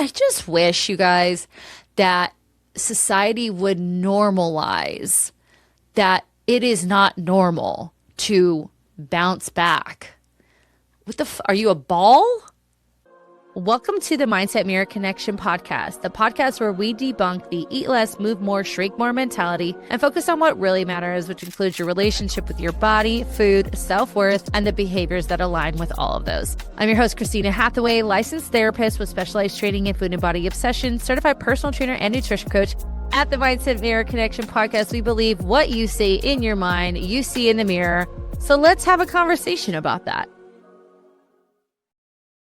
I just wish, you guys, that society would normalize that it is not normal to bounce back. Are you a ball? Welcome to the Mindset Mirror Connection podcast, the podcast where we debunk the eat less, move more, shrink more mentality and focus on what really matters, which includes your relationship with your body, food, self-worth, and the behaviors that align with all of those. I'm your host, Christina Hathaway, licensed therapist with specialized training in food and body obsession, certified personal trainer and nutrition coach. At the Mindset Mirror Connection podcast, we believe what you say in your mind, you see in the mirror. So let's have a conversation about that.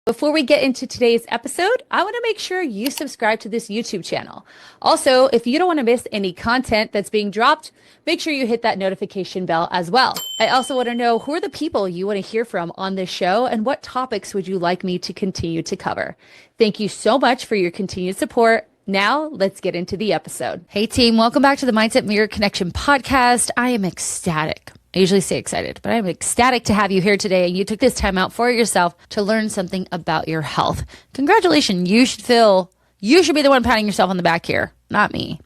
Before we get into today's episode, I want to make sure you subscribe to this YouTube channel. Also, if you don't want to miss any content that's being dropped, make sure you hit that notification bell as well. I also want to know who are the people you want to hear from on this show and what topics would you like me to continue to cover. Thank you so much for your continued support. Now, let's get into the episode. Hey team, welcome back to the Mindset Mirror Connection podcast. I am ecstatic. I usually say excited, but I'm ecstatic to have you here today. And you took this time out for yourself to learn something about your health. Congratulations. You should be the one patting yourself on the back here, not me.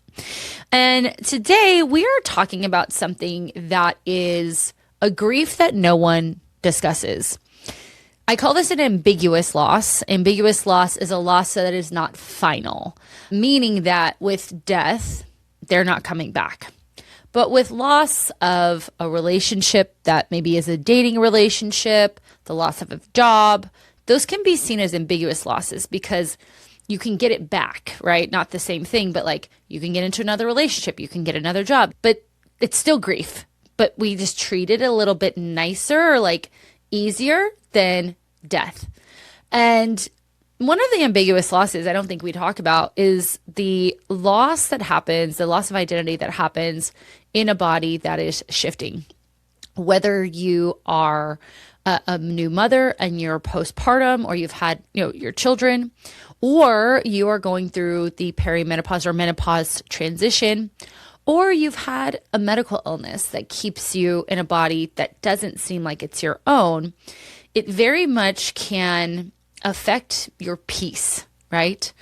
And today we are talking about something that is a grief that no one discusses. I call this an ambiguous loss. Ambiguous loss is a loss that is not final, meaning that with death, they're not coming back. But with loss of a relationship that maybe is a dating relationship, the loss of a job, those can be seen as ambiguous losses because you can get it back, right? Not the same thing, but like you can get into another relationship, you can get another job, but it's still grief. But we just treat it a little bit nicer or like easier than death. And one of the ambiguous losses I don't think we talk about is the loss that happens, the loss of identity that happens in a body that is shifting. Whether you are a new mother and you're postpartum, or you've had, your children, or you are going through the perimenopause or menopause transition, or you've had a medical illness that keeps you in a body that doesn't seem like it's your own, it very much can affect your peace, right?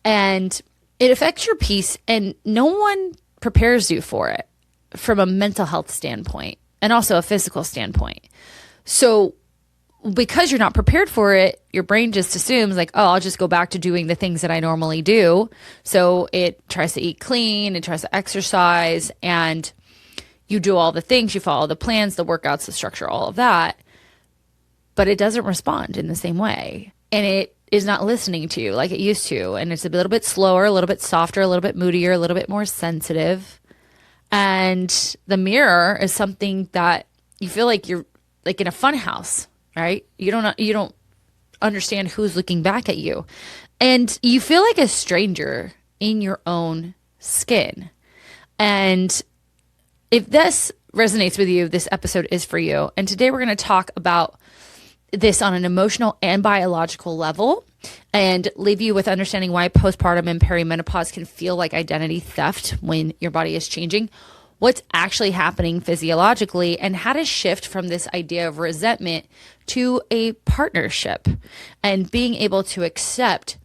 And it affects your peace, and no one prepares you for it from a mental health standpoint and also a physical standpoint. So because you're not prepared for it, your brain just assumes like, oh, I'll just go back to doing the things that I normally do. So it tries to eat clean, it tries to exercise, and you do all the things, you follow the plans, the workouts, the structure, all of that, but it doesn't respond in the same way. And it is not listening to you like it used to. And it's a little bit slower, a little bit softer, a little bit moodier, a little bit more sensitive. And the mirror is something that you feel like you're like in a fun house, right? You don't understand who's looking back at you. And you feel like a stranger in your own skin. And if this resonates with you, this episode is for you. And today we're going to talk about this on an emotional and biological level and leave you with understanding why postpartum and perimenopause can feel like identity theft when your body is changing, what's actually happening physiologically, and how to shift from this idea of resentment to a partnership and being able to accept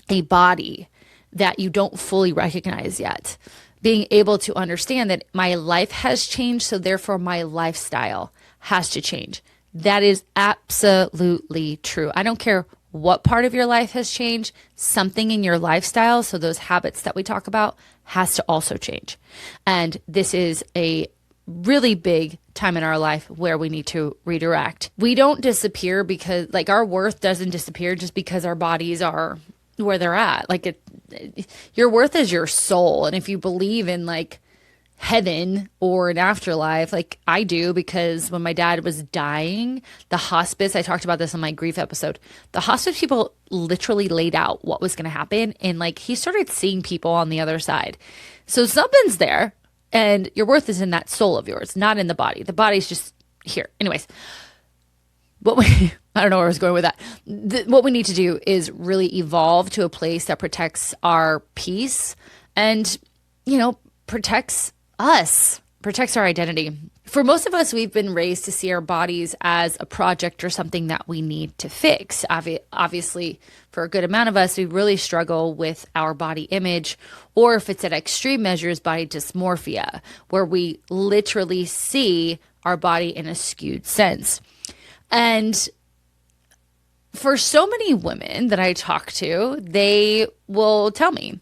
a body that you don't fully recognize yet. Being able to understand that my life has changed, so therefore my lifestyle has to change. That is absolutely true. I don't care what part of your life has changed, something in your lifestyle, so those habits that we talk about, has to also change. And this is a really big time in our life where we need to redirect. We don't disappear because like our worth doesn't disappear just because our bodies are where they're at. Like your worth is your soul. And if you believe in like heaven or an afterlife, like I do, because when my dad was dying, the hospice, I talked about this on my grief episode, the hospice people literally laid out what was going to happen, and like he started seeing people on the other side. So something's there, and your worth is in that soul of yours, not in the body. The body's just here. Anyways, I don't know where I was going with that. What we need to do is really evolve to a place that protects our peace and, protects us, protects our identity. For most of us, we've been raised to see our bodies as a project or something that we need to fix. Obviously, for a good amount of us, we really struggle with our body image, or if it's at extreme measures, body dysmorphia, where we literally see our body in a skewed sense. And for so many women that I talk to, they will tell me,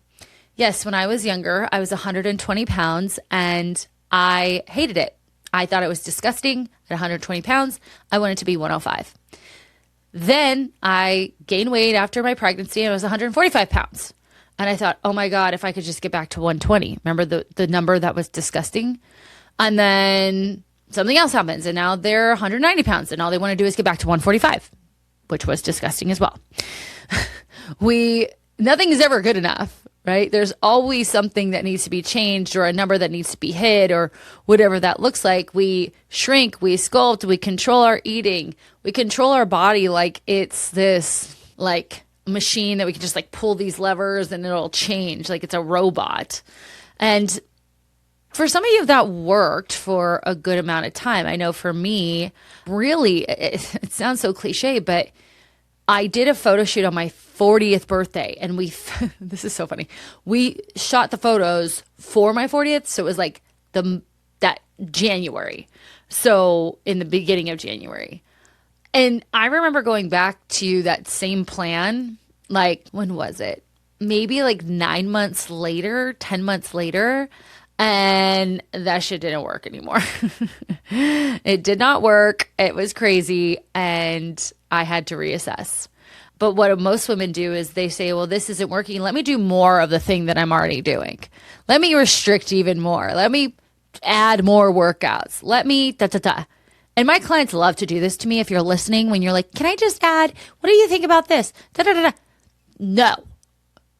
yes, when I was younger, I was 120 pounds and I hated it. I thought it was disgusting. At 120 pounds, I wanted to be 105. Then I gained weight after my pregnancy and I was 145 pounds. And I thought, oh my God, if I could just get back to 120. Remember the number that was disgusting? And then something else happens and now they're 190 pounds and all they want to do is get back to 145, which was disgusting as well. Nothing is ever good enough. Right? There's always something that needs to be changed or a number that needs to be hit or whatever that looks like. We shrink, we sculpt, we control our eating, we control our body like it's this like machine that we can just like pull these levers and it'll change like it's a robot. And for some of you, that worked for a good amount of time. I know for me, really, it sounds so cliche, but I did a photo shoot on my 40th birthday and this is so funny. We shot the photos for my 40th. So it was like that January. So in the beginning of January. And I remember going back to that same plan. Like, when was it? Maybe like 9 months later, 10 months later. And that shit didn't work anymore. It did not work. It was crazy. And I had to reassess. But what most women do is they say, well, this isn't working. Let me do more of the thing that I'm already doing. Let me restrict even more. Let me add more workouts. Let me da. And my clients love to do this to me. If you're listening, when you're like, can I just add? What do you think about this? Da. No.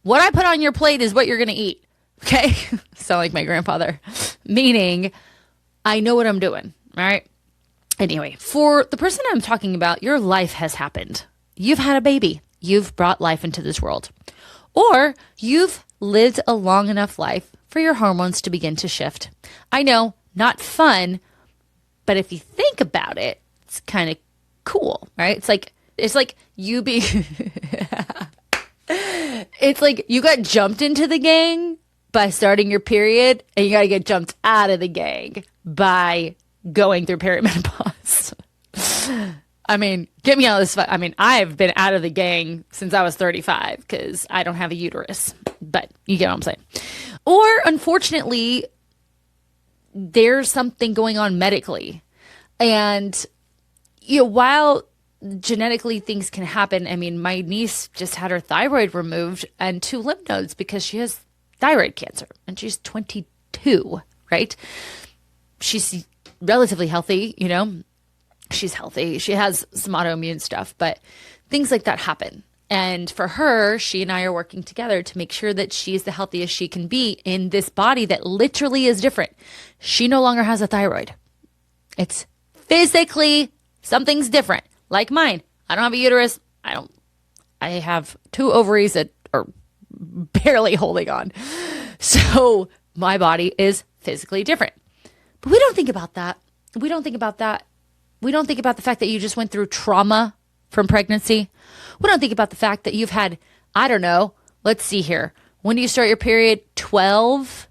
What I put on your plate is what you're going to eat. Okay? Sound like my grandfather. Meaning, I know what I'm doing. All right? Anyway, for the person I'm talking about, your life has happened. You've had a baby. You've brought life into this world. Or you've lived a long enough life for your hormones to begin to shift. I know, not fun, but if you think about it, it's kind of cool, right? It's like you be it's like you got jumped into the gang by starting your period, and you got to get jumped out of the gang by going through perimenopause. I mean, get me out of this. I mean, I've been out of the gang since I was 35 because I don't have a uterus, but you get what I'm saying. Or unfortunately, there's something going on medically. And, while genetically things can happen, I mean, my niece just had her thyroid removed and 2 lymph nodes because she has thyroid cancer and she's 22, right? She's relatively healthy, she's healthy. She has some autoimmune stuff, but things like that happen. And for her, she and I are working together to make sure that she's the healthiest she can be in this body that literally is different. She no longer has a thyroid. It's physically, something's different. Like mine. I don't have a uterus. I have 2 ovaries that are barely holding on. So my body is physically different. But we don't think about that. We don't think about the fact that you just went through trauma from pregnancy. We don't think about the fact that you've had, I don't know, let's see here. When do you start your period? 12.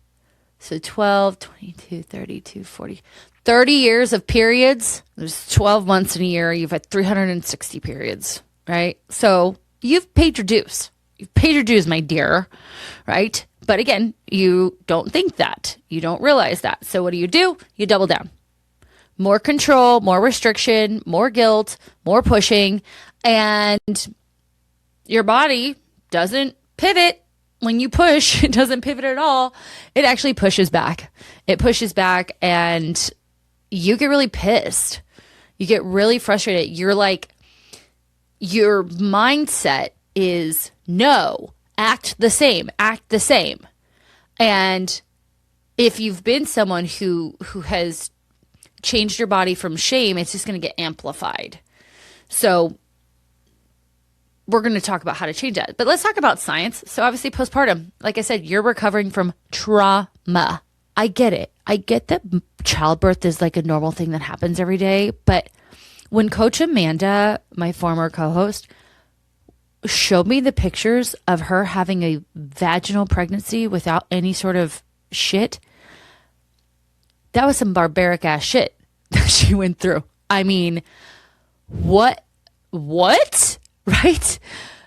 So 12, 22, 32, 40. 30 years of periods. There's 12 months in a year. You've had 360 periods, right? So you've paid your dues. You've paid your dues, my dear, right? But again, you don't think that. You don't realize that. So what do? You double down. More control, more restriction, more guilt, more pushing, and your body doesn't pivot. When you push, it doesn't pivot at all. It actually pushes back. It pushes back and you get really pissed. You get really frustrated. You're like, your mindset is no, act the same. And if you've been someone who has changed your body from shame, it's just going to get amplified. So we're going to talk about how to change that. But let's talk about science. So obviously postpartum, like I said, you're recovering from trauma. I get it. I get that childbirth is like a normal thing that happens every day. But when Coach Amanda, my former co-host, showed me the pictures of her having a vaginal pregnancy without any sort of shit, that was some barbaric ass shit that she went through. I mean, what? Right?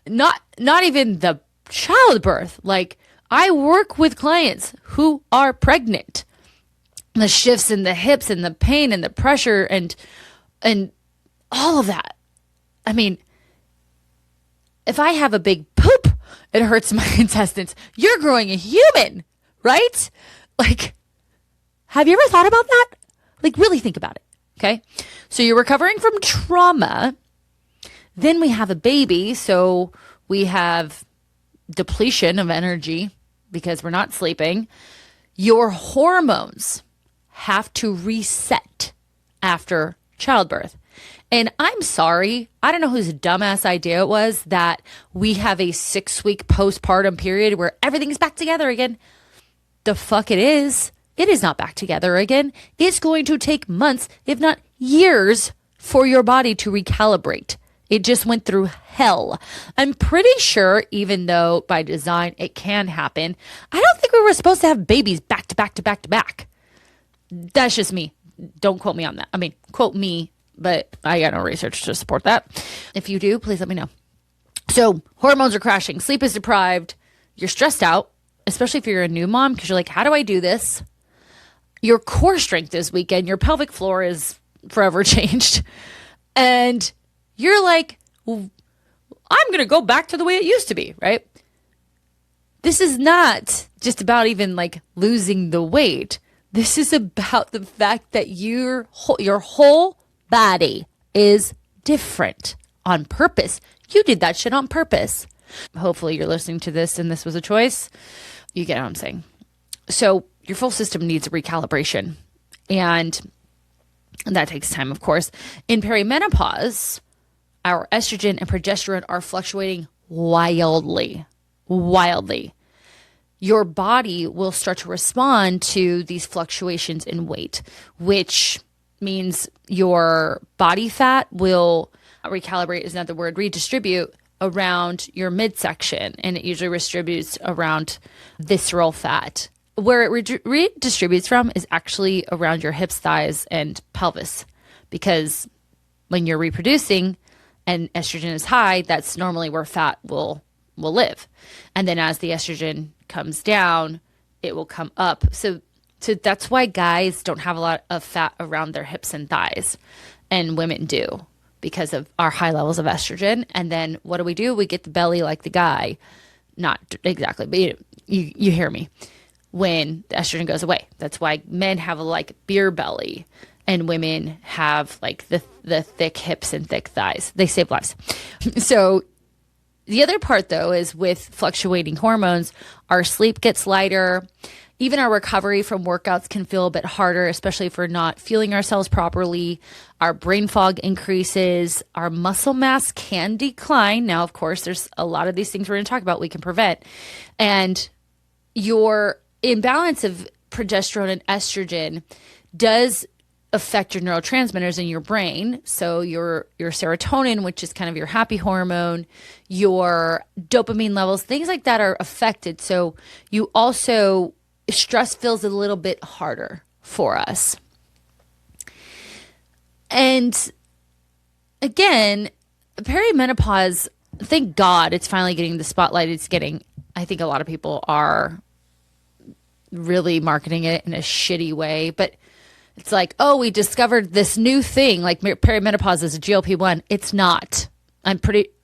Not even the childbirth. Like, I work with clients who are pregnant. The shifts in the hips and the pain and the pressure and all of that. I mean, if I have a big poop, it hurts my intestines. You're growing a human, right? Like, have you ever thought about that? Like, really think about it, okay? So you're recovering from trauma. Then we have a baby, so we have depletion of energy because we're not sleeping. Your hormones have to reset after childbirth. And I'm sorry, I don't know whose dumbass idea it was that we have a 6-week postpartum period where everything's back together again. The fuck it is. It is not back together again. It's going to take months, if not years, for your body to recalibrate. It just went through hell. I'm pretty sure, even though by design it can happen, I don't think we were supposed to have babies back to back to back to back. That's just me. Don't quote me on that. I mean, quote me, but I got no research to support that. If you do, please let me know. So hormones are crashing. Sleep is deprived. You're stressed out, especially if you're a new mom, because you're like, how do I do this? Your core strength is weakened. Your pelvic floor is forever changed. And you're like, well, I'm going to go back to the way it used to be, right? This is not just about even like losing the weight. This is about the fact that your whole body is different on purpose. You did that shit on purpose. Hopefully you're listening to this and this was a choice. You get what I'm saying. So your full system needs a recalibration. And that takes time, of course. In perimenopause, our estrogen and progesterone are fluctuating wildly. Your body will start to respond to these fluctuations in weight, which means your body fat will recalibrate, is not the word, redistribute around your midsection. And it usually redistributes around visceral fat. Where it redistributes from is actually around your hips, thighs, and pelvis. Because when you're reproducing and estrogen is high, that's normally where fat will live. And then as the estrogen comes down, it will come up. So that's why guys don't have a lot of fat around their hips and thighs, and women do because of our high levels of estrogen. And then what do? We get the belly like the guy. Not exactly, but you hear me. When the estrogen goes away, that's why men have a like beer belly and women have like the thick hips and thick thighs. They save lives. So the other part though is with fluctuating hormones, our sleep gets lighter. Even our recovery from workouts can feel a bit harder, especially if we're not fueling ourselves properly. Our brain fog increases. Our muscle mass can decline. Now, of course, there's a lot of these things we're going to talk about we can prevent. And your imbalance of progesterone and estrogen does affect your neurotransmitters in your brain. So your serotonin, which is kind of your happy hormone, your dopamine levels, things like that are affected. So you also, stress feels a little bit harder for us. And again, perimenopause, thank God it's finally getting the spotlight it's getting. I think a lot of people are really marketing it in a shitty way, but it's like, oh, we discovered this new thing, like perimenopause is a GLP-1. It's not.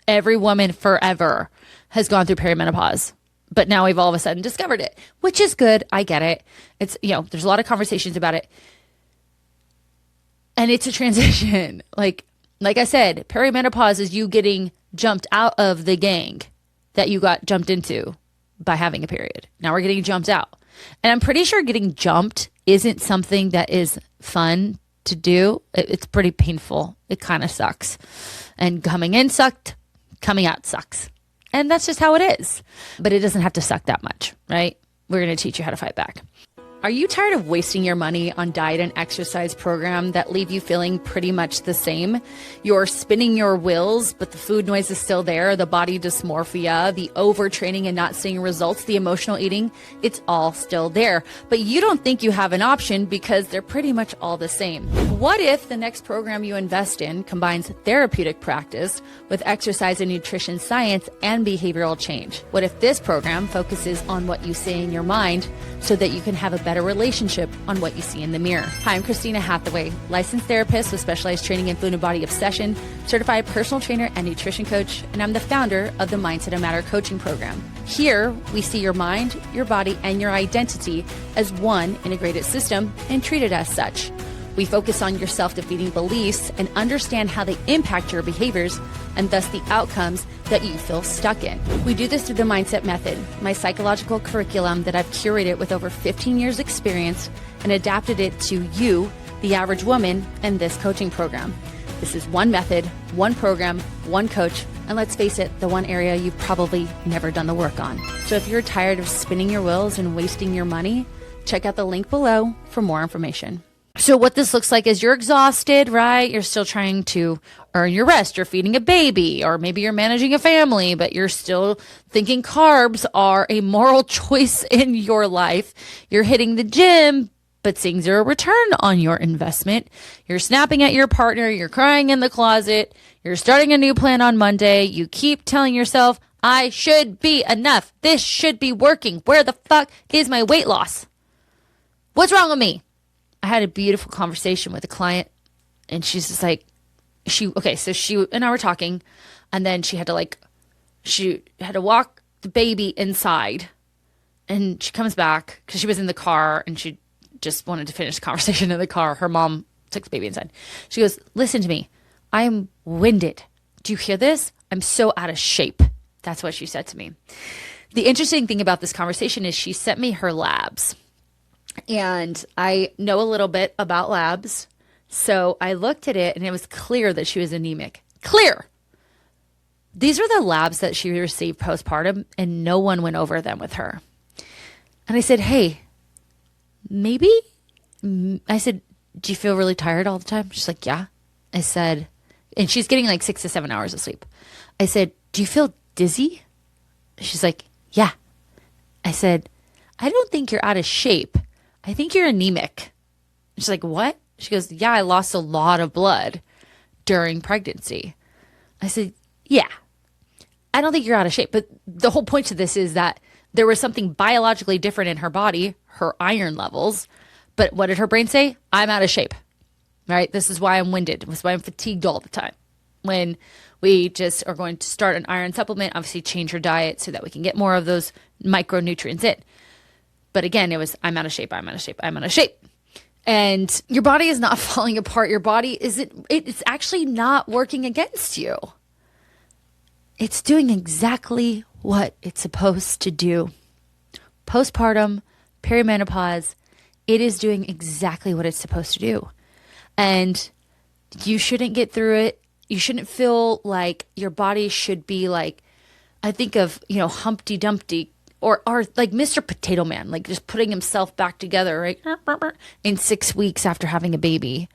Every woman forever has gone through perimenopause, but now we've all of a sudden discovered it, which is good. I get it. It's, there's a lot of conversations about it. And it's a transition. Like I said, perimenopause is you getting jumped out of the gang that you got jumped into by having a period. Now we're getting jumped out. And I'm pretty sure getting jumped isn't something that is fun to do. It's pretty painful. It kind of sucks. And coming in sucked, coming out sucks. And that's just how it is. But it doesn't have to suck that much, right? We're going to teach you how to fight back. Are you tired of wasting your money on diet and exercise program that leave you feeling pretty much the same? You're spinning your wheels, but the food noise is still there, the body dysmorphia, the overtraining and not seeing results, the emotional eating, it's all still there. But you don't think you have an option because they're pretty much all the same. What if the next program you invest in combines therapeutic practice with exercise and nutrition science and behavioral change? What if this program focuses on what you say in your mind so that you can have a better relationship on what you see in the mirror? Hi, I'm Christina Hathaway, licensed therapist with specialized training in food and body obsession, certified personal trainer and nutrition coach, and I'm the founder of the Mindset of Matter coaching program. Here, we see your mind, your body, and your identity as one integrated system and treat it as such. We focus on your self-defeating beliefs and understand how they impact your behaviors and thus the outcomes that you feel stuck in. We do this through the Mindset Method, my psychological curriculum that I've curated with over 15 years experience and adapted it to you, the average woman, and this coaching program. This is one method, one program, one coach, and let's face it, the one area you've probably never done the work on. So if you're tired of spinning your wheels and wasting your money, check out the link below for more information. So what this looks like is you're exhausted, right? You're still trying to earn your rest. You're feeding a baby, or maybe you're managing a family, but you're still thinking carbs are a moral choice in your life. You're hitting the gym, but seeing zero return on your investment. You're snapping at your partner. You're crying in the closet. You're starting a new plan on Monday. You keep telling yourself, I should be enough. This should be working. Where the fuck is my weight loss? What's wrong with me? I had a beautiful conversation with a client, and she's just like, so she and I were talking, and then she had to walk the baby inside, and she comes back because she was in the car and she just wanted to finish the conversation in the car. Her mom took the baby inside. She goes, listen to me. I am winded. Do you hear this? I'm so out of shape. That's what she said to me. The interesting thing about this conversation is she sent me her labs. And I know a little bit about labs. So I looked at it and it was clear that she was anemic. Clear. These are the labs that she received postpartum and no one went over them with her. And I said, hey, maybe, I said, do you feel really tired all the time? She's like, yeah. I said, and she's getting like 6 to 7 hours of sleep. I said, do you feel dizzy? She's like, yeah. I said, I don't think you're out of shape. I think you're anemic. She's like, what? She goes, yeah, I lost a lot of blood during pregnancy. I said, yeah, I don't think you're out of shape. But the whole point to this is that there was something biologically different in her body, her iron levels. But what did her brain say? I'm out of shape, right? This is why I'm winded. This is why I'm fatigued all the time. When we just are going to start an iron supplement, obviously change her diet so that we can get more of those micronutrients in. But again, it was, I'm out of shape, I'm out of shape, I'm out of shape. And your body is not falling apart. Your body it's actually not working against you. It's doing exactly what it's supposed to do. Postpartum, perimenopause, it is doing exactly what it's supposed to do. And you shouldn't get through it. You shouldn't feel like your body should be like, I think of, Humpty Dumpty, or like Mr. Potato Man, like just putting himself back together, right? In 6 weeks after having a baby,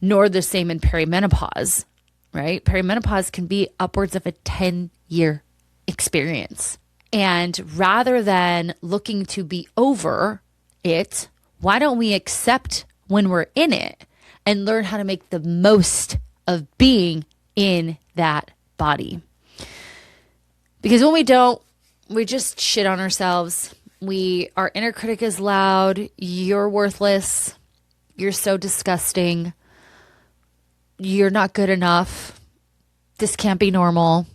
nor the same in perimenopause, right? Perimenopause can be upwards of a 10-year experience. And rather than looking to be over it, why don't we accept when we're in it and learn how to make the most of being in that body? Because when we don't, we just shit on ourselves. Our inner critic is loud. You're worthless. You're so disgusting. You're not good enough. This can't be normal.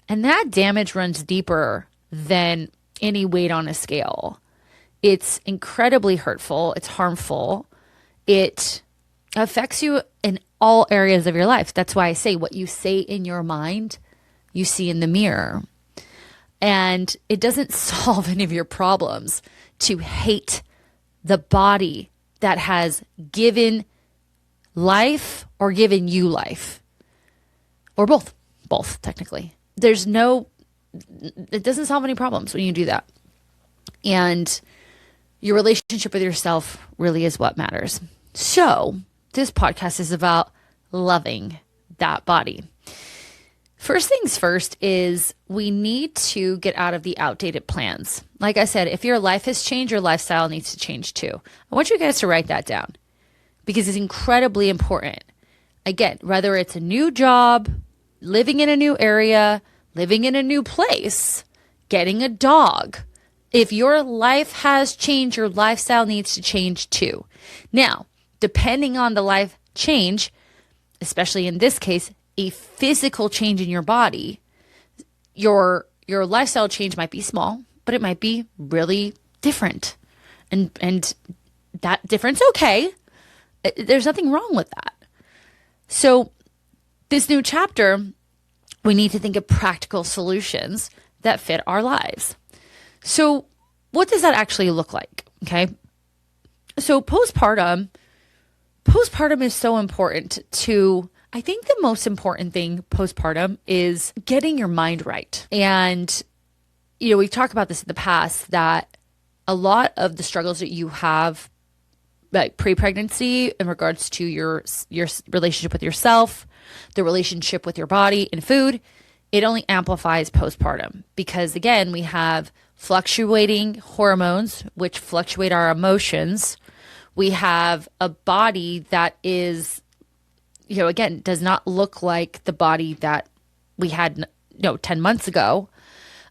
And that damage runs deeper than any weight on a scale. It's incredibly hurtful. It's harmful. It affects you in all areas of your life. That's why I say what you say in your mind, you see in the mirror. And it doesn't solve any of your problems to hate the body that has given life or given you life. Or both technically. It doesn't solve any problems when you do that. And your relationship with yourself really is what matters. So this podcast is about loving that body. First things first is we need to get out of the outdated plans. Like I said, if your life has changed, your lifestyle needs to change too. I want you guys to write that down because it's incredibly important. Again, whether it's a new job, living in a new area, living in a new place, getting a dog, if your life has changed, your lifestyle needs to change too. Now, depending on the life change, especially in this case, a physical change in your body, your lifestyle change might be small, but it might be really different. And that difference, okay. There's nothing wrong with that. So this new chapter, we need to think of practical solutions that fit our lives. So what does that actually look like? Okay. So postpartum is so important to, I think the most important thing postpartum is getting your mind right. And, we've talked about this in the past that a lot of the struggles that you have like pre-pregnancy in regards to your relationship with yourself, the relationship with your body and food, it only amplifies postpartum because again, we have fluctuating hormones, which fluctuate our emotions. We have a body that is, again, does not look like the body that we had, 10 months ago.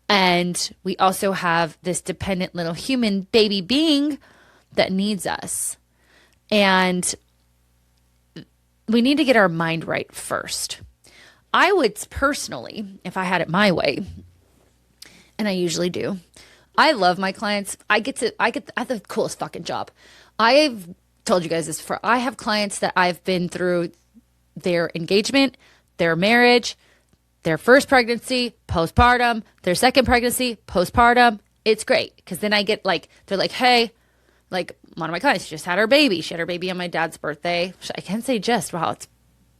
And we also have this dependent little human baby being that needs us. And we need to get our mind right first. I would personally, if I had it my way, and I usually do, I love my clients. I have the coolest fucking job. I've told you guys this before. I have clients that I've been through their engagement, their marriage, their first pregnancy, postpartum, their second pregnancy, postpartum. It's great because then I get they're like, hey, like one of my clients just had her baby. She had her baby on my dad's birthday. I can't say just, wow, it's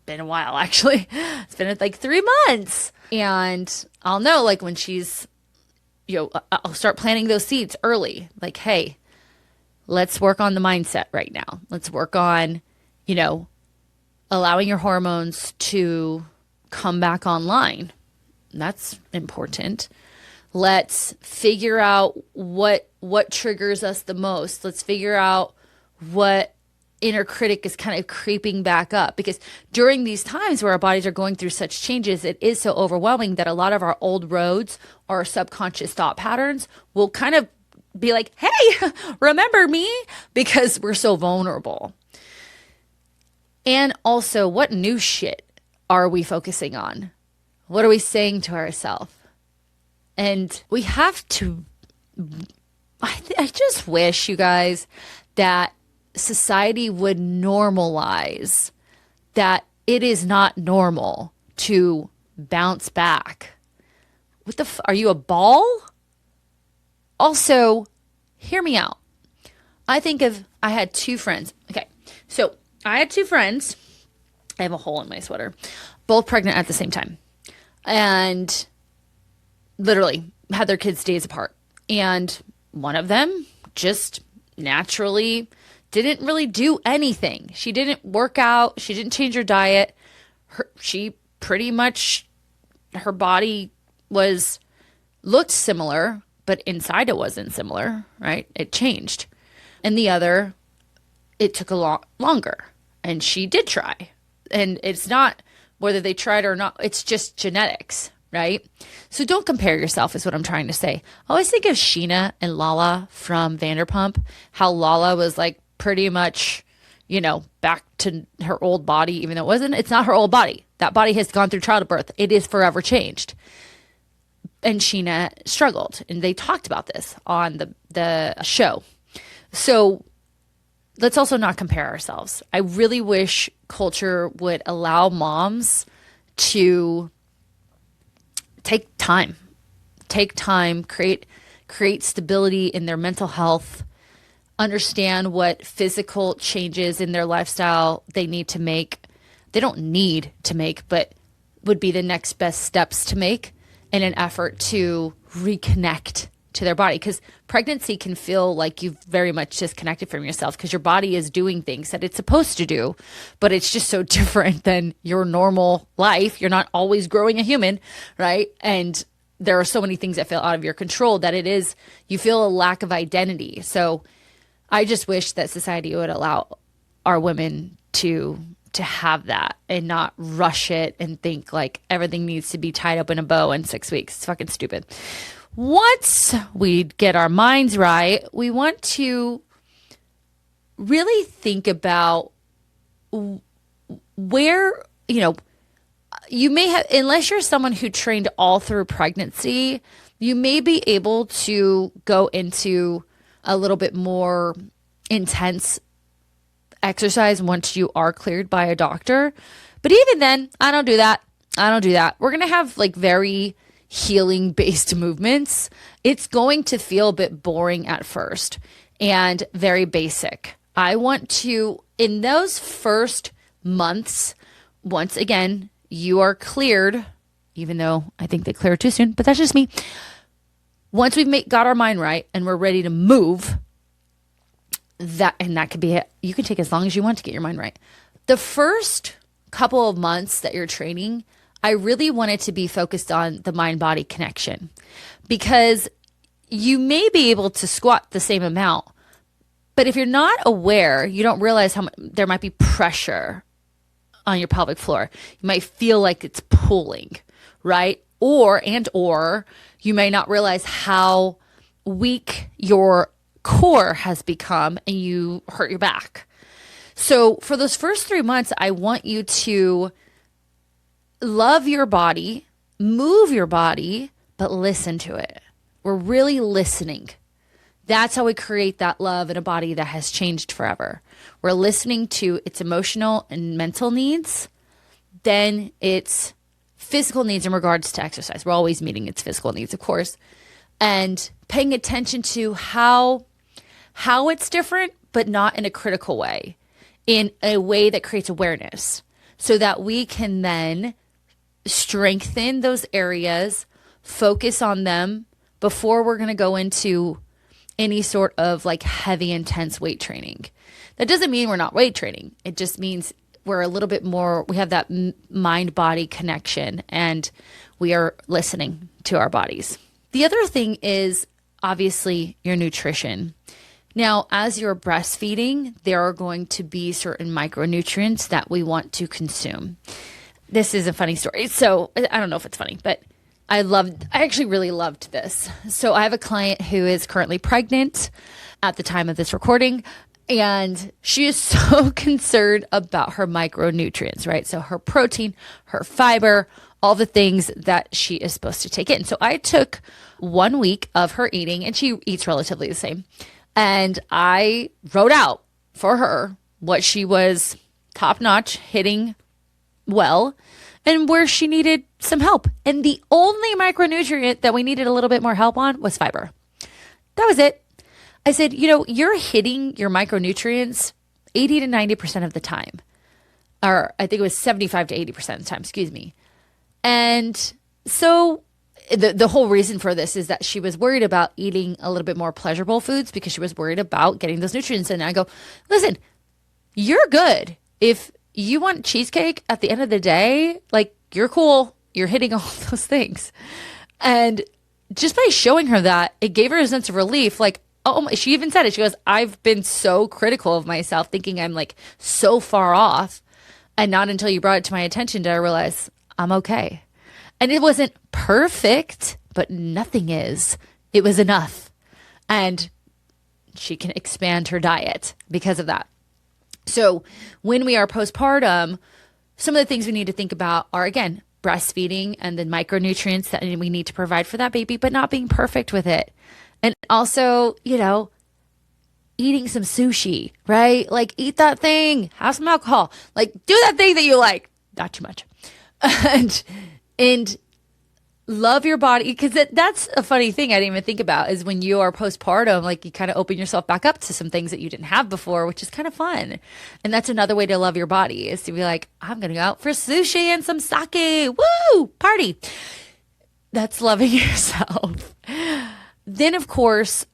been a while actually. It's been like 3 months. And I'll know when she's, I'll start planting those seeds early. Like, hey, let's work on the mindset right now. Let's work on, allowing your hormones to come back online. That's important. Let's figure out what triggers us the most. Let's figure out what inner critic is kind of creeping back up, because during these times where our bodies are going through such changes, it is so overwhelming that a lot of our old roads or subconscious thought patterns will kind of be like, hey, remember me? Because we're so vulnerable. And also, what new shit are we focusing on? What are we saying to ourselves? And we have to, I just wish, you guys, that society would normalize that it is not normal to bounce back. What the are you a ball? Also, hear me out. I had 2 friends. Okay, so I had 2 friends. I have a hole in my sweater. Both pregnant at the same time. And literally had their kids days apart. And one of them just naturally didn't really do anything. She didn't work out. She didn't change her diet. She pretty much, her body looked similar, but inside it wasn't similar, right? It changed. And the other, it took a lot longer. And she did try. And it's not whether they tried or not. It's just genetics, right? So don't compare yourself is what I'm trying to say. I always think of Sheena and Lala from Vanderpump, how Lala was pretty much, back to her old body, even though it's not her old body. That body has gone through childbirth. It is forever changed. And Sheena struggled. And they talked about this on the show. So let's also not compare ourselves. I really wish culture would allow moms to take time, create stability in their mental health, understand what physical changes in their lifestyle they need to make. They don't need to make, but would be the next best steps to make in an effort to reconnect to their body, because pregnancy can feel like you've very much disconnected from yourself because your body is doing things that it's supposed to do, but it's just so different than your normal life. You're not always growing a human, right? And there are so many things that feel out of your control that you feel a lack of identity. So I just wish that society would allow our women to have that and not rush it and think like everything needs to be tied up in a bow in 6 weeks. It's fucking stupid. Once we get our minds right, we want to really think about where, you may have, unless you're someone who trained all through pregnancy, you may be able to go into a little bit more intense exercise once you are cleared by a doctor. But even then, I don't do that. We're going to have like very healing based movements. It's going to feel a bit boring at first and very basic. I want to, in those first months, once again, you are cleared, even though I think they clear too soon, but that's just me. Once we've got our mind right and we're ready to move, that could be it. You can take as long as you want to get your mind right. The first couple of months that you're training, I really wanted to be focused on the mind-body connection, because you may be able to squat the same amount, but if you're not aware, you don't realize how much there might be pressure on your pelvic floor. You might feel like it's pulling, right? Or you may not realize how weak your core has become and you hurt your back. So for those first 3 months, I want you to love your body, move your body, but listen to it. We're really listening. That's how we create that love in a body that has changed forever. We're listening to its emotional and mental needs, then its physical needs in regards to exercise. We're always meeting its physical needs, of course, and paying attention to how it's different, but not in a critical way, in a way that creates awareness, so that we can then strengthen those areas, focus on them before we're going to go into any sort of like heavy, intense weight training. That doesn't mean we're not weight training. It just means we're a little bit more, we have that mind-body connection and we are listening to our bodies. The other thing is obviously your nutrition. Now, as you're breastfeeding, there are going to be certain micronutrients that we want to consume. This is a funny story. So I don't know if it's funny, but I actually really loved this. So I have a client who is currently pregnant at the time of this recording, and she is so concerned about her micronutrients, right? So her protein, her fiber, all the things that she is supposed to take in. So I took 1 week of her eating, and she eats relatively the same. And I wrote out for her what she was top notch, hitting well, and where she needed some help. And the only micronutrient that we needed a little bit more help on was fiber. That was it. I said, you're hitting your micronutrients 80 to 90% of the time. Or I think it was 75 to 80% of the time, excuse me. And so the whole reason for this is that she was worried about eating a little bit more pleasurable foods because she was worried about getting those nutrients in. And I go, listen, you're good. If you want cheesecake at the end of the day, like, you're cool. You're hitting all those things. And just by showing her that, it gave her a sense of relief. Like, oh, she even said it. She goes, I've been so critical of myself, thinking I'm like so far off. And not until you brought it to my attention did I realize I'm okay. And it wasn't perfect, but nothing is. It was enough. And she can expand her diet because of that. So when we are postpartum, some of the things we need to think about are, again, breastfeeding and the micronutrients that we need to provide for that baby, but not being perfect with it. And also, eating some sushi, right? Like, eat that thing, have some alcohol, like, do that thing that you like, not too much. and love your body, because that's a funny thing I didn't even think about, is when you are postpartum, like, you kind of open yourself back up to some things that you didn't have before, which is kind of fun. And that's another way to love your body, is to be like, I'm going to go out for sushi and some sake. Woo! Party. That's loving yourself. Then, of course,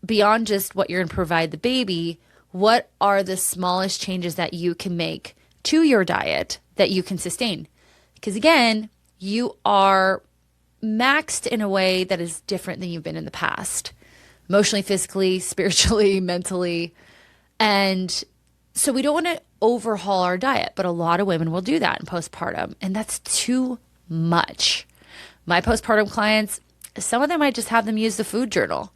beyond just what you're going to provide the baby, what are the smallest changes that you can make to your diet that you can sustain? Because again, you are maxed in a way that is different than you've been in the past, emotionally, physically, spiritually, mentally. And so we don't want to overhaul our diet, but a lot of women will do that in postpartum, and that's too much. My postpartum clients, some of them, I just have them use the food journal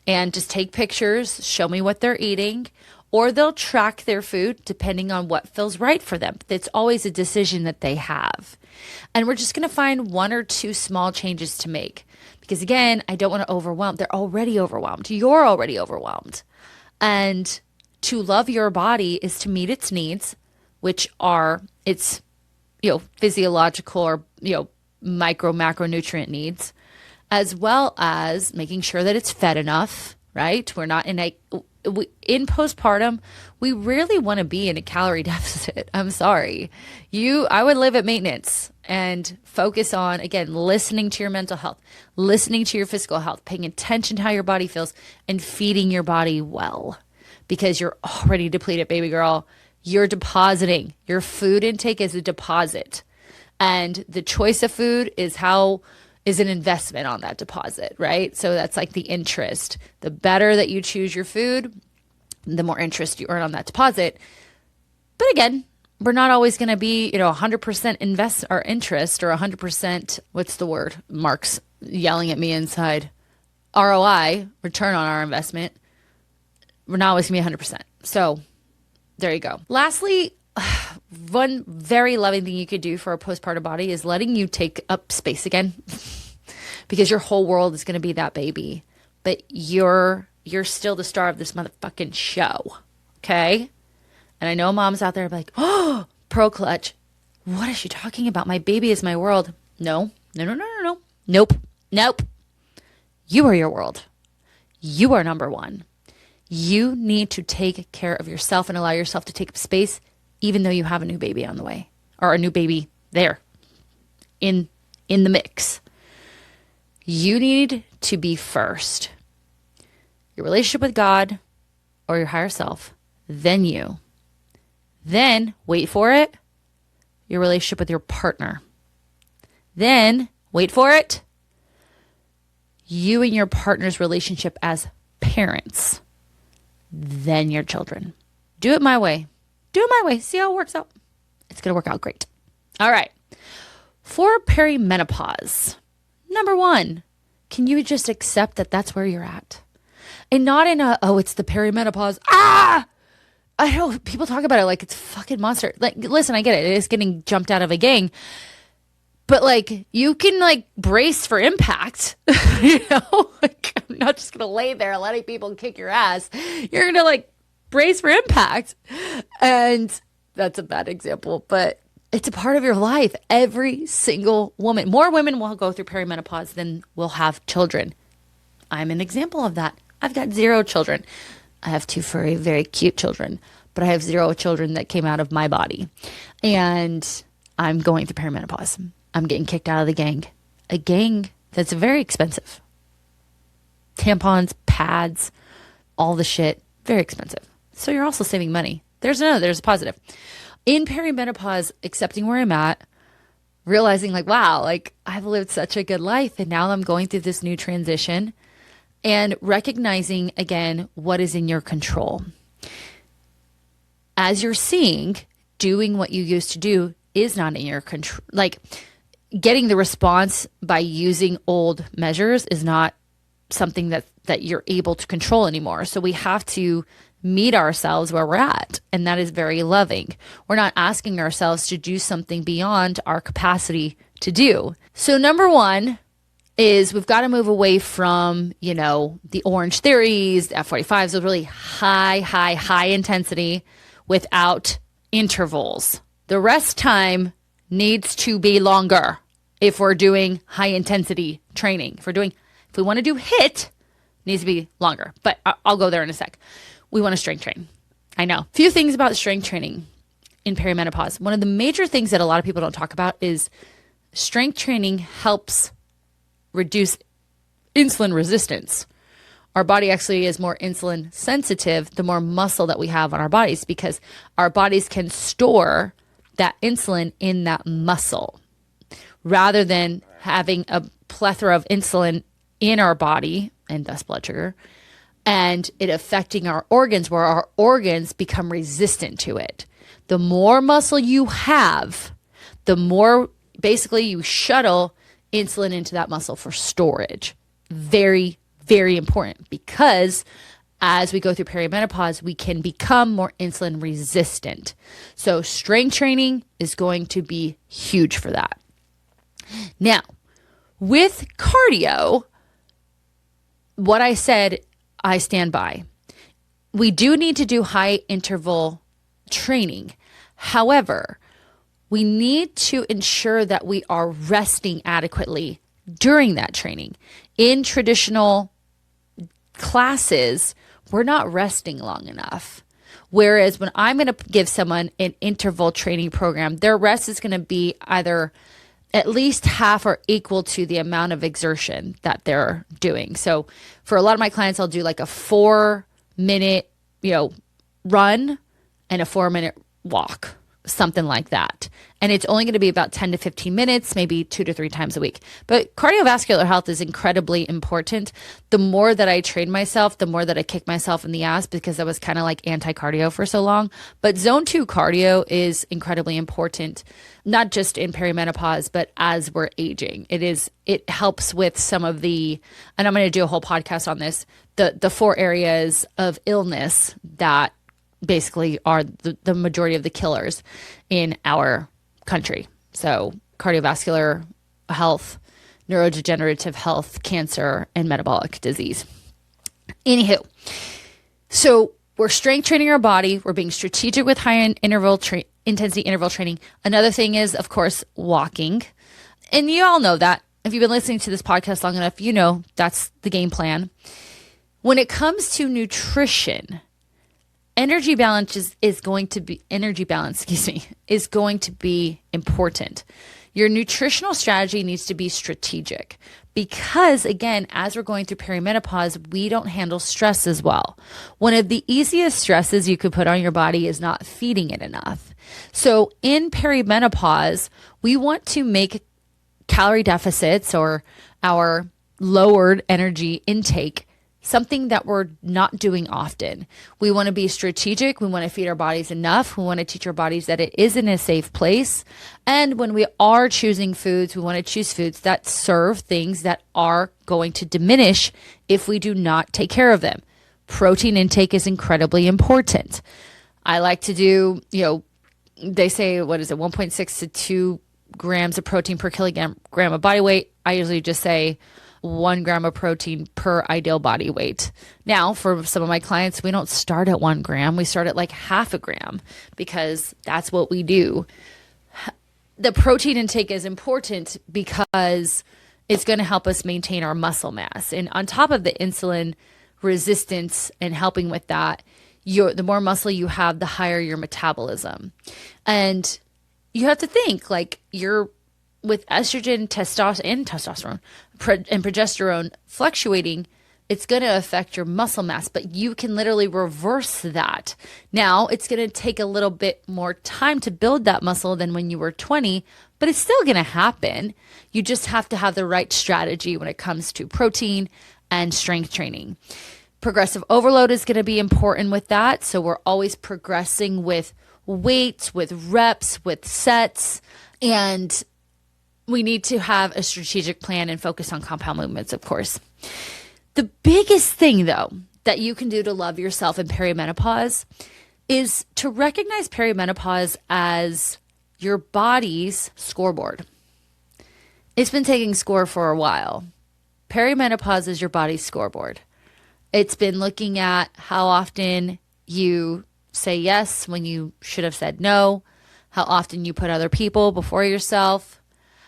and just take pictures, show me what they're eating, or they'll track their food depending on what feels right for them. It's always a decision that they have. And we're just going to find one or two small changes to make. Because again, I don't want to overwhelm. They're already overwhelmed. You're already overwhelmed. And to love your body is to meet its needs, which are its, physiological or, micro, macronutrient needs, as well as making sure that it's fed enough, right? We're not in postpartum, we really want to be in a calorie deficit. I'm sorry. I would live at maintenance and focus on, again, listening to your mental health, listening to your physical health, paying attention to how your body feels, and feeding your body well, because you're already depleted, baby girl. You're depositing. Your food intake is a deposit. And the choice of food is an investment on that deposit, right? So that's like the interest. The better that you choose your food, the more interest you earn on that deposit. But again, we're not always going to be, 100% invest our interest, or 100%, what's the word? Mark's yelling at me inside. ROI, return on our investment. We're not always going to be 100%. So there you go. Lastly, one very loving thing you could do for a postpartum body is letting you take up space again, because your whole world is going to be that baby, but you're still the star of this motherfucking show. Okay. And I know moms out there are like, oh, pro clutch. What is she talking about? My baby is my world. No. Nope. You are your world. You are number one. You need to take care of yourself and allow yourself to take up space, even though you have a new baby on the way, or a new baby there in the mix. You need to be first. Your relationship with God or your higher self, then you. Then, wait for it, your relationship with your partner. Then, wait for it, you and your partner's relationship as parents. Then your children. Do it my way. See how it works out. It's going to work out great. All right. For perimenopause, number one, can you just accept that that's where you're at? And not in it's the perimenopause. I know people talk about it like it's a fucking monster. Like, listen, I get it. It is getting jumped out of a gang. But you can brace for impact. I'm not just going to lay there letting people kick your ass. You're going to brace for impact. And that's a bad example, but it's a part of your life. Every single woman, more women will go through perimenopause than will have children. I'm an example of that. I've got 0 children. I have 2 very, very cute children, but I have 0 children that came out of my body. And I'm going through perimenopause. I'm getting kicked out of the gang. A gang that's very expensive. Tampons, pads, all the shit, very expensive. So you're also saving money. There's a positive. In perimenopause, accepting where I'm at, realizing wow, I've lived such a good life and now I'm going through this new transition, and recognizing again what is in your control. As you're seeing, doing what you used to do is not in your control. Getting the response by using old measures is not something that you're able to control anymore. So we have to meet ourselves where we're at. And that is very loving. We're not asking ourselves to do something beyond our capacity to do. So number one is we've got to move away from, the orange theories, the F45s, those really high intensity without intervals. The rest time needs to be longer if we're doing high intensity training. If we want to do HIIT, it needs to be longer, but I'll go there in a sec. We want to strength train. I know. Few things about strength training in perimenopause. One of the major things that a lot of people don't talk about is strength training helps reduce insulin resistance. Our body actually is more insulin sensitive the more muscle that we have on our bodies, because our bodies can store that insulin in that muscle rather than having a plethora of insulin in our body and thus blood sugar and it affecting our organs, where our organs become resistant to it. The more muscle you have, the more basically you shuttle insulin into that muscle for storage. Very, very important, because as we go through perimenopause, we can become more insulin resistant. So strength training is going to be huge for that. Now, with cardio, what I said, I stand by. We do need to do high interval training. However, we need to ensure that we are resting adequately during that training. In traditional classes, we're not resting long enough. Whereas when I'm going to give someone an interval training program, their rest is going to be either at least half or equal to the amount of exertion that they're doing. So for a lot of my clients, I'll do like a 4-minute, run and a 4-minute walk, something like that. And it's only going to be about 10 to 15 minutes, maybe 2 to 3 times a week. But cardiovascular health is incredibly important. The more that I train myself, the more that I kick myself in the ass, because I was kind of like anti-cardio for so long. But zone 2 cardio is incredibly important, not just in perimenopause, but as we're aging. It helps with some of the, and I'm going to do a whole podcast on this, the 4 areas of illness that basically are the majority of the killers in our country. So cardiovascular health, neurodegenerative health, cancer, and metabolic disease. Anywho, so we're strength training our body. We're being strategic with high intensity interval training. Another thing is, of course, walking. And you all know that. If you've been listening to this podcast long enough, you know that's the game plan. When it comes to nutrition, energy balance is going to be important. Your nutritional strategy needs to be strategic, because again, as we're going through perimenopause, we don't handle stress as well. One of the easiest stresses you could put on your body is not feeding it enough. So in perimenopause, we want to make calorie deficits or our lowered energy intake something that we're not doing often. We want to be strategic. We want to feed our bodies enough. We want to teach our bodies that it is in a safe place. And when we are choosing foods, we want to choose foods that serve things that are going to diminish if we do not take care of them. Protein intake is incredibly important. I like to do, they say, 1.6 to 2 grams of protein per kilogram of body weight. I usually just say 1 gram of protein per ideal body weight. Now, for some of my clients, we don't start at 1 gram. We start at like half a gram, because that's what we do. The protein intake is important because it's going to help us maintain our muscle mass. And on top of the insulin resistance and helping with that, the more muscle you have, the higher your metabolism. And you have to think like with estrogen, testosterone, and progesterone fluctuating, it's going to affect your muscle mass, but you can literally reverse that. Now, it's going to take a little bit more time to build that muscle than when you were 20, but it's still going to happen. You just have to have the right strategy when it comes to protein and strength training. Progressive overload is going to be important with that. So we're always progressing with weights, with reps, with sets, and we need to have a strategic plan and focus on compound movements, of course. The biggest thing, though, that you can do to love yourself in perimenopause is to recognize perimenopause as your body's scoreboard. It's been taking score for a while. Perimenopause is your body's scoreboard. It's been looking at how often you say yes when you should have said no, how often you put other people before yourself,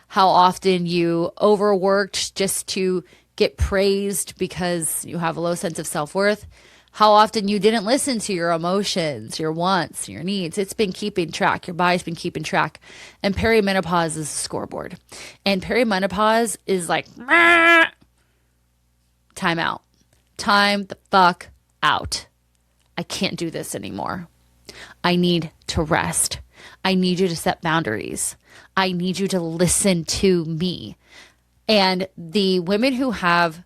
how often you overworked just to get praised because you have a low sense of self-worth, how often you didn't listen to your emotions, your wants, your needs. It's been keeping track. Your body's been keeping track. And perimenopause is a scoreboard. And perimenopause is like, time out. Time the fuck out. I can't do this anymore. I need to rest. I need you to set boundaries. I need you to listen to me. And the women who have,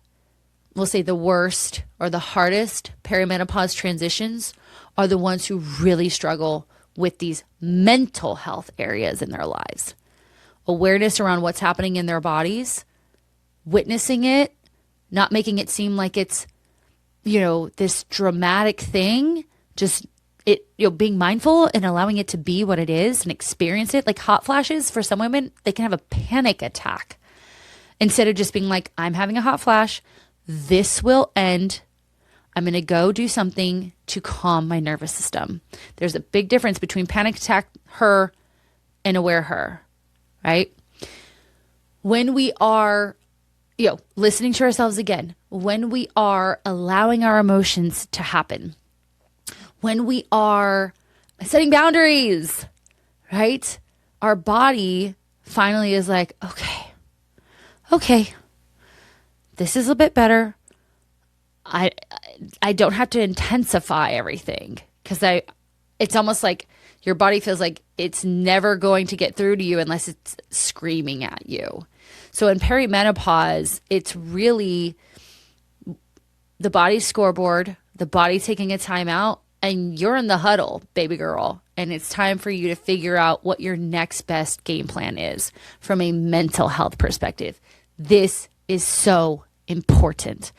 we'll say, the worst or the hardest perimenopause transitions are the ones who really struggle with these mental health areas in their lives. Awareness around what's happening in their bodies, witnessing it, not making it seem like it's, this dramatic thing, just being mindful and allowing it to be what it is and experience it. Like hot flashes for some women, they can have a panic attack instead of just being like, I'm having a hot flash. This will end. I'm going to go do something to calm my nervous system. There's a big difference between panic attack her and aware her, right? When we are, listening to ourselves again, when we are allowing our emotions to happen, when we are setting boundaries, right? Our body finally is like, okay, this is a bit better. I don't have to intensify everything because it's almost like your body feels like it's never going to get through to you unless it's screaming at you. So in perimenopause, it's really the body's scoreboard, the body taking a time out, and you're in the huddle, baby girl. And it's time for you to figure out what your next best game plan is from a mental health perspective. This is so important.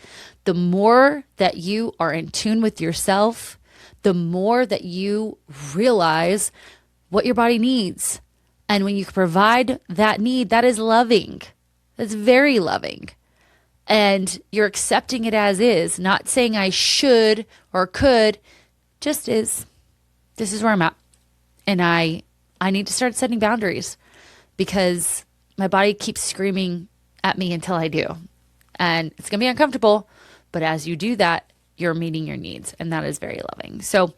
The more that you are in tune with yourself, the more that you realize what your body needs. And when you can provide that need, that is loving. That's very loving. And you're accepting it as is, not saying I should or could, just is. This is where I'm at. And I need to start setting boundaries because my body keeps screaming at me until I do. And it's going to be uncomfortable, but as you do that, you're meeting your needs, and that is very loving. So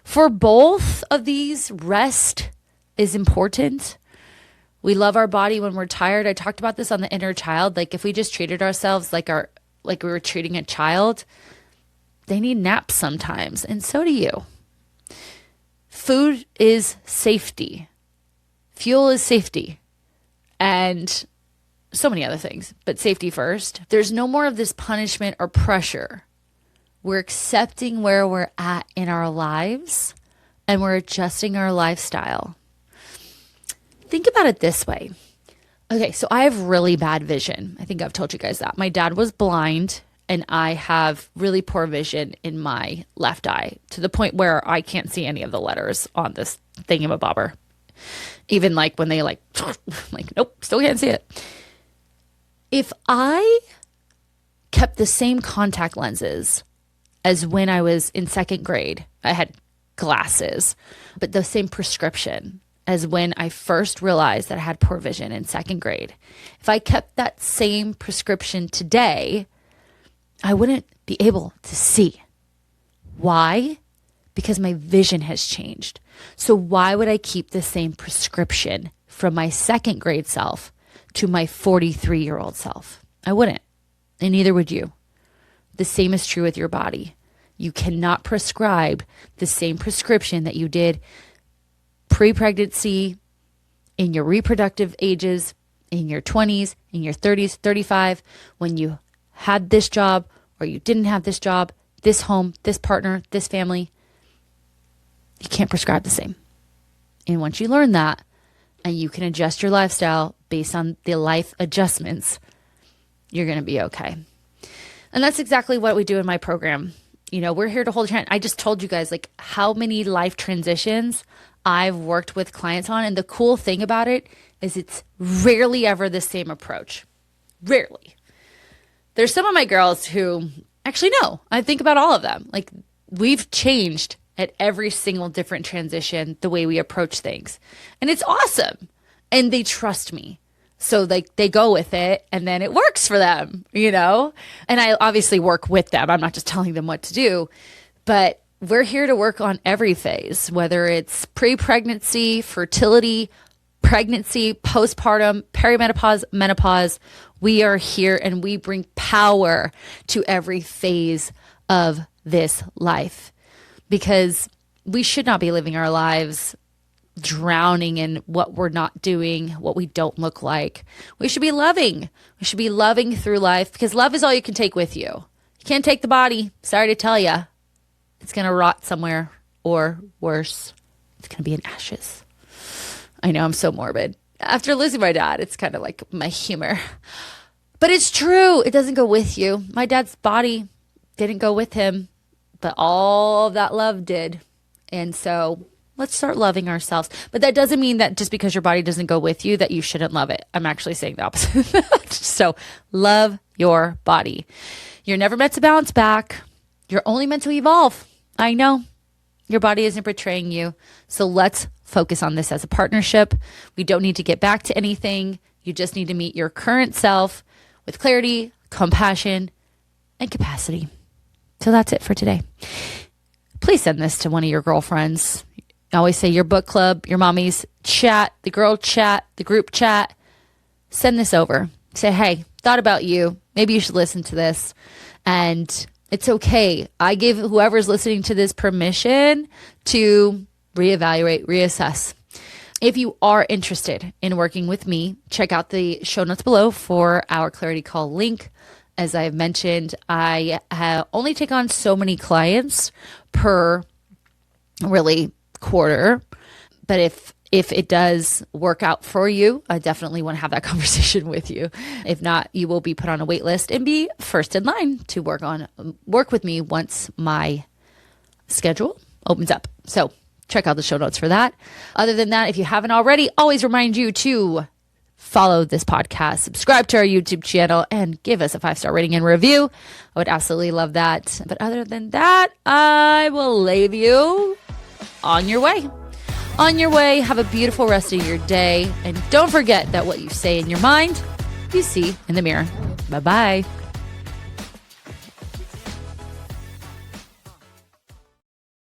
for both of these, rest is important. We love our body when we're tired. I talked about this on the inner child. Like if we just treated ourselves like we were treating a child, they need naps sometimes, and so do you. Food is safety. Fuel is safety. And so many other things, but safety first. There's no more of this punishment or pressure. We're accepting where we're at in our lives and we're adjusting our lifestyle. Think about it this way. Okay, so I have really bad vision. I think I've told you guys that. My dad was blind and I have really poor vision in my left eye to the point where I can't see any of the letters on this thingamabobber. Even like when they like nope, still can't see it. If I kept the same contact lenses as when I was in second grade, I had glasses, but the same prescription as when I first realized that I had poor vision in second grade. If I kept that same prescription today, I wouldn't be able to see. Why? Because my vision has changed. So why would I keep the same prescription from my second grade self to my 43-year-old self? I wouldn't, and neither would you. The same is true with your body. You cannot prescribe the same prescription that you did pre-pregnancy, in your reproductive ages, in your 20s, in your 30s, 35, when you had this job or you didn't have this job, this home, this partner, this family. You can't prescribe the same. And once you learn that, and you can adjust your lifestyle based on the life adjustments, you're going to be okay. And that's exactly what we do in my program. We're here to hold your hand. I just told you guys like how many life transitions I've worked with clients on. And the cool thing about it is it's rarely ever the same approach. Rarely. There's some of my girls who actually, no, I think about all of them. Like we've changed at every single different transition, the way we approach things. And it's awesome. And they trust me. So like they go with it and then it works for them, And I obviously work with them. I'm not just telling them what to do, but we're here to work on every phase, whether it's pre-pregnancy, fertility, pregnancy, postpartum, perimenopause, menopause. We are here and we bring power to every phase of this life, because we should not be living our lives drowning in what we're not doing, what we don't look like. We should be loving. We should be loving through life, because love is all you can take with you. You can't take the body. Sorry to tell you. It's going to rot somewhere, or worse, it's going to be in ashes. I know, I'm so morbid. After losing my dad, it's kind of like my humor. But it's true. It doesn't go with you. My dad's body didn't go with him, but all of that love did. And so let's start loving ourselves. But that doesn't mean that just because your body doesn't go with you that you shouldn't love it. I'm actually saying the opposite. So love your body. You're never meant to bounce back. You're only meant to evolve. I know. Your body isn't betraying you. So let's focus on this as a partnership. We don't need to get back to anything. You just need to meet your current self with clarity, compassion, and capacity. So that's it for today. Please send this to one of your girlfriends. I always say your book club, your mommy's chat, the girl chat, the group chat. Send this over. Say, hey, thought about you. Maybe you should listen to this. And it's okay. I give whoever's listening to this permission to reevaluate, reassess. If you are interested in working with me, check out the show notes below for our Clarity Call link. As I've mentioned, I only take on so many clients per really quarter. But if it does work out for you, I definitely want to have that conversation with you. If not, you will be put on a wait list and be first in line to work with me once my schedule opens up. So check out the show notes for that. Other than that, if you haven't already, always remind you to follow this podcast, subscribe to our YouTube channel, and give us a 5-star rating and review. I would absolutely love that. But other than that, I will leave you on your way. On your way, have a beautiful rest of your day. And don't forget that what you say in your mind, you see in the mirror. Bye-bye.